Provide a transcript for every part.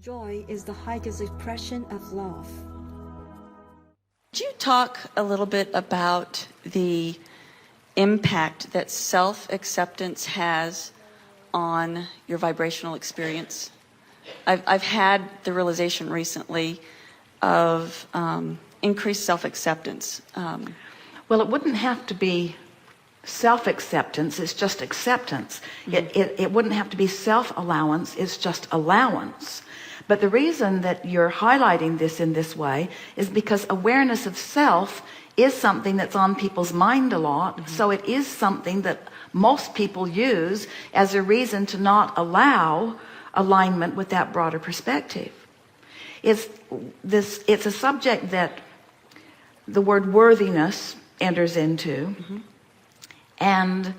Joy is the highest expression of love. Could you talk a little bit about the impact that self-acceptance has on your vibrational experience? I've had the realization recently of increased self-acceptance. Well, it wouldn't have to be self-acceptance, it's just acceptance. It wouldn't have to be self-allowance, it's just allowance. But the reason that you're highlighting this in this way is because awareness of self is something that's on people's mind a lot. So it is something that most people use as a reason to not allow alignment with that broader perspective. It's a subject that the word worthiness enters into. And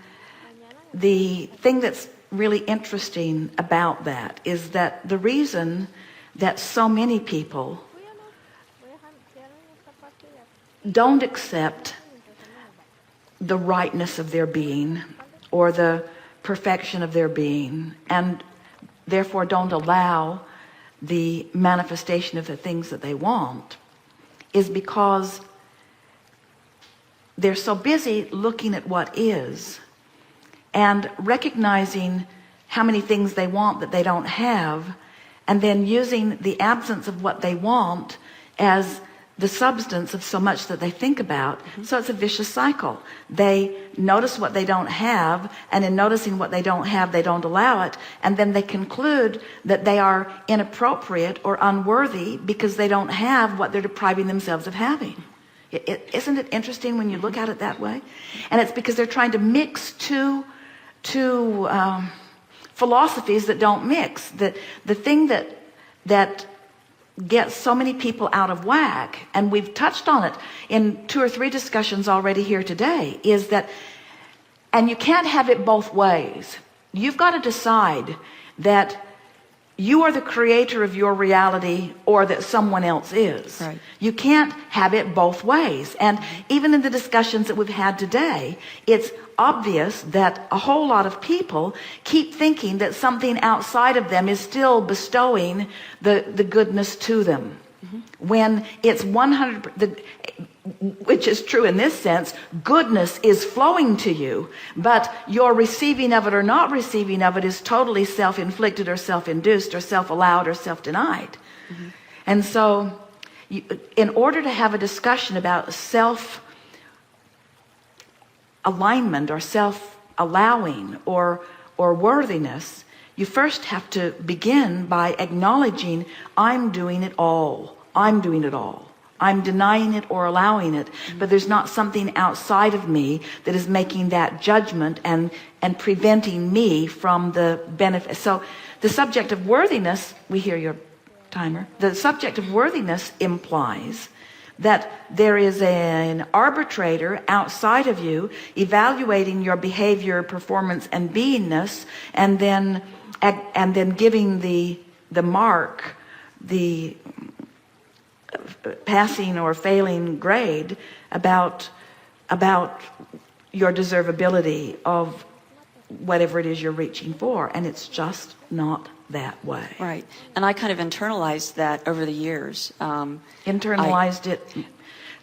the thing that's really interesting about that is that the reason that so many people don't accept the rightness of their being or the perfection of their being, and therefore don't allow the manifestation of the things that they want, is because they're so busy looking at what is and recognizing how many things they want that they don't have, and then using the absence of what they want as the substance of so much that they think about. So it's a vicious cycle. They notice what they don't have, and in noticing what they don't have, they don't allow it, and then they conclude that they are inappropriate or unworthy because they don't have what they're depriving themselves of having. Isn't it interesting when you look at it that way? And it's because they're trying to mix two philosophies that don't mix. The thing that gets so many people out of whack, and we've touched on it in 2 or 3 discussions already here today, is that, and you can't have it both ways. You've got to decide that you are the creator of your reality or that someone else is. Right. You can't have it both ways. And even in the discussions that we've had today, it's obvious that a whole lot of people keep thinking that something outside of them is still bestowing the goodness to them. When it's 100%, which is true in this sense, goodness is flowing to you, but your receiving of it or not receiving of it is totally self-inflicted or self-induced or self-allowed or self-denied. And so in order to have a discussion about self-alignment or self-allowing or worthiness, you first have to begin by acknowledging, I'm doing it all. I'm doing it all. I'm denying it or allowing it, but there's not something outside of me that is making that judgment and preventing me from the benefit. So the subject of worthiness, we hear your timer, the subject of worthiness implies that there is an arbitrator outside of you evaluating your behavior, performance, and beingness, and then giving the mark, the passing or failing grade about your deservability of whatever it is you're reaching for. And it's just not that way. Right. And I kind of internalized that over the years. Internalized it.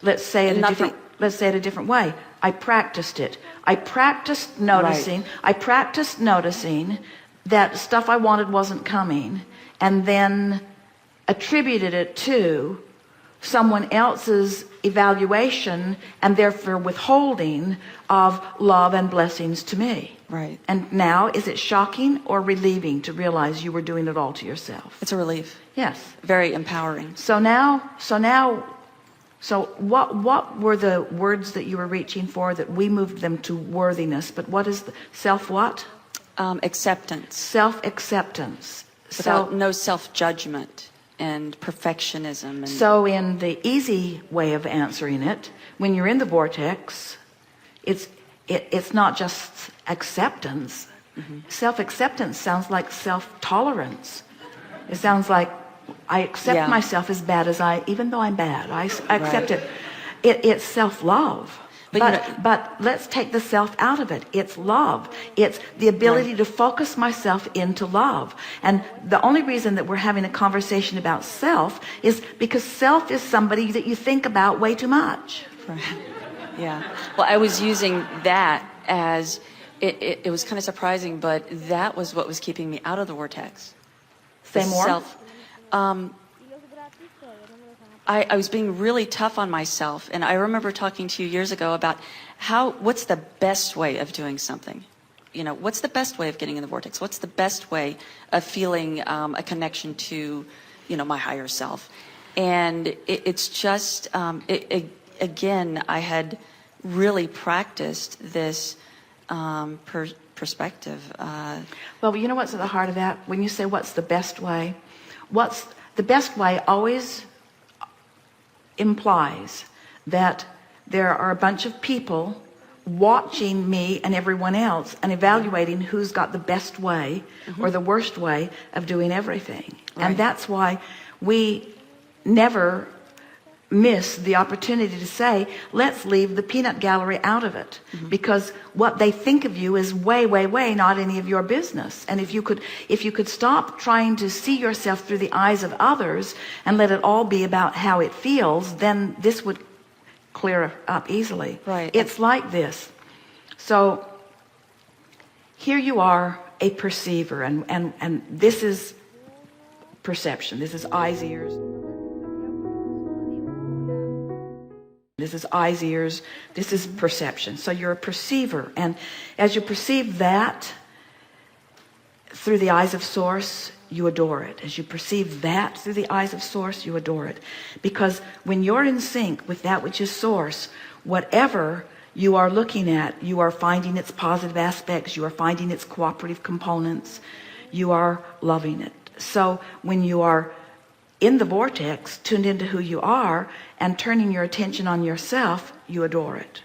Let's say it a different way. I practiced it. I practiced noticing. Right. I practiced noticing that stuff I wanted wasn't coming, and then attributed it to someone else's evaluation and therefore withholding of love and blessings to me. Right. And now, is it shocking or relieving to realize you were doing it all to yourself? it's a relief. Yes. Very empowering. So what were the words that you were reaching for that we moved them to worthiness? But what is the self what? Acceptance. Self-acceptance. Without no self-judgment and perfectionism. And so in the easy way of answering it, when you're in the vortex, it's not just acceptance. Self-acceptance sounds like self-tolerance. It sounds like I accept myself as bad as even though I'm bad, I accept it. It's self-love. But let's take the self out of it. It's love. It's the ability to focus myself into love. And the only reason that we're having a conversation about self is because self is somebody that you think about way too much. Right. Yeah. Well, I was using that as, it was kind of surprising, but that was what was keeping me out of the vortex. Say more. Self. I was being really tough on myself, and I remember talking to you years ago about what's the best way of doing something? You know, what's the best way of getting in the vortex? What's the best way of feeling a connection to, you know, my higher self? And it's just, again, I had really practiced this perspective. Well, you know what's at the heart of that? When you say what's the best way, what's the best way always implies that there are a bunch of people watching me and everyone else and evaluating who's got the best way or the worst way of doing everything. Right. And that's why we never miss the opportunity to say, let's leave the peanut gallery out of it, because what they think of you is way, way, way not any of your business. And if you could stop trying to see yourself through the eyes of others and let it all be about how it feels, then this would clear up easily. Right. It's like this. So here you are, a perceiver, and this is perception. This is eyes, ears. This is eyes, ears. This is perception. So you're a perceiver. And as you perceive that through the eyes of Source, you adore it. As you perceive that through the eyes of Source, you adore it. Because when you're in sync with that which is Source, whatever you are looking at, you are finding its positive aspects. You are finding its cooperative components. You are loving it. So when you are in the vortex, tuned into who you are and turning your attention on yourself, you adore it.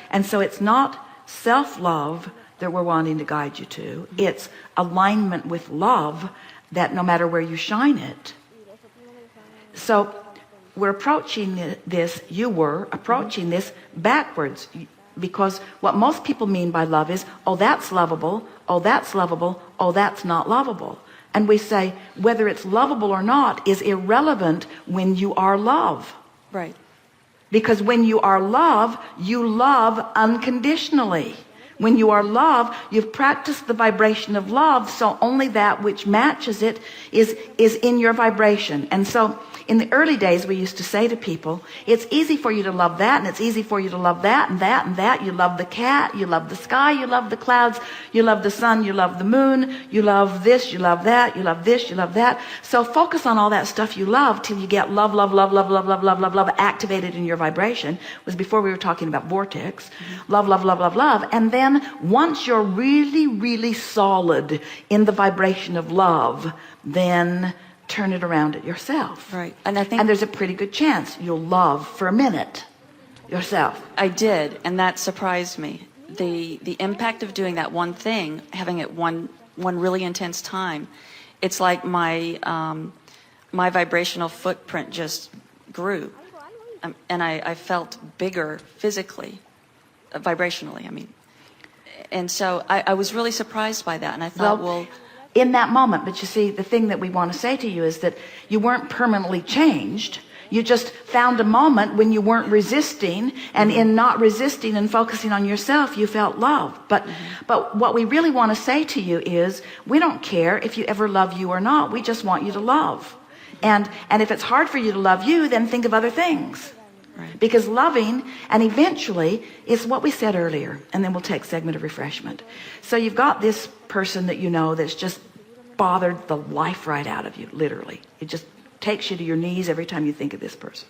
And so it's not self-love that we're wanting to guide you to. It's alignment with love that no matter where you shine it. So we're approaching this, you were approaching this backwards, because what most people mean by love is, oh, that's lovable, oh, that's lovable, oh, that's not lovable. And we say whether it's lovable or not is irrelevant when you are love. Right. Because when you are love, you love unconditionally. When you are love, you've practiced the vibration of love, so only that which matches it is in your vibration. And so in the early days, we used to say to people, it's easy for you to love that, and it's easy for you to love that and that and that. You love the cat, you love the sky, you love the clouds, you love the sun, you love the moon, you love this, you love that, you love this, you love that. So focus on all that stuff you love till you get love, love, love, love, love, love, love, love, love activated in your vibration. It was before we were talking about vortex. Love, love, love, love, love. And then once you're really, really solid in the vibration of love, then turn it around at yourself. Right. And I think, and there's a pretty good chance you'll love for a minute yourself. I did, and that surprised me. The impact of doing that one thing, having it one really intense time, it's like my my vibrational footprint just grew, and I felt bigger physically, vibrationally. I mean, and so I was really surprised by that, and I thought, well, in that moment. But you see, the thing that we want to say to you is that you weren't permanently changed. You just found a moment when you weren't resisting, and in not resisting and focusing on yourself, you felt love. But what we really want to say to you is, we don't care if you ever love you or not. We just want you to love. And if it's hard for you to love you, then think of other things. Right. Because loving, and eventually, is what we said earlier, and then we'll take a segment of refreshment. So you've got this person that you know that's just bothered the life right out of you, literally. It just takes you to your knees every time you think of this person.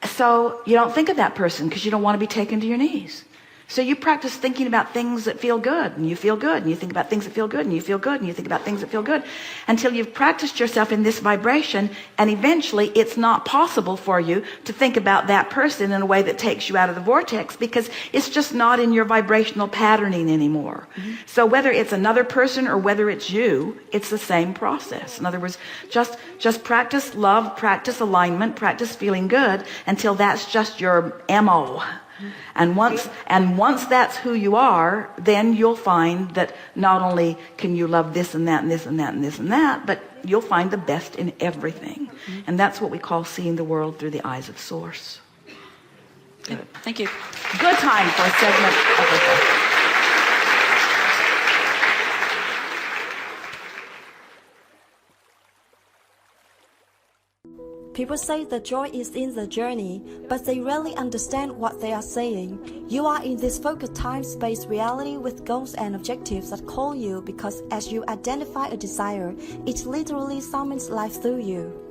So you don't think of that person because you don't want to be taken to your knees. So you practice thinking about things that feel good, and you feel good, and you think about things that feel good, and you feel good, and you think about things that feel good, until you've practiced yourself in this vibration, and eventually it's not possible for you to think about that person in a way that takes you out of the vortex, because it's just not in your vibrational patterning anymore. So whether it's another person or whether it's you, it's the same process. In other words, just practice love, practice alignment, practice feeling good until that's just your MO. And once that's who you are, then you'll find that not only can you love this and that and this and that and this and that, but you'll find the best in everything. And that's what we call seeing the world through the eyes of Source. Good. Thank you. Good time for a segment of reflection. People say the joy is in the journey, but they rarely understand what they are saying. You are in this focused time-space reality with goals and objectives that call you, because as you identify a desire, it literally summons life through you.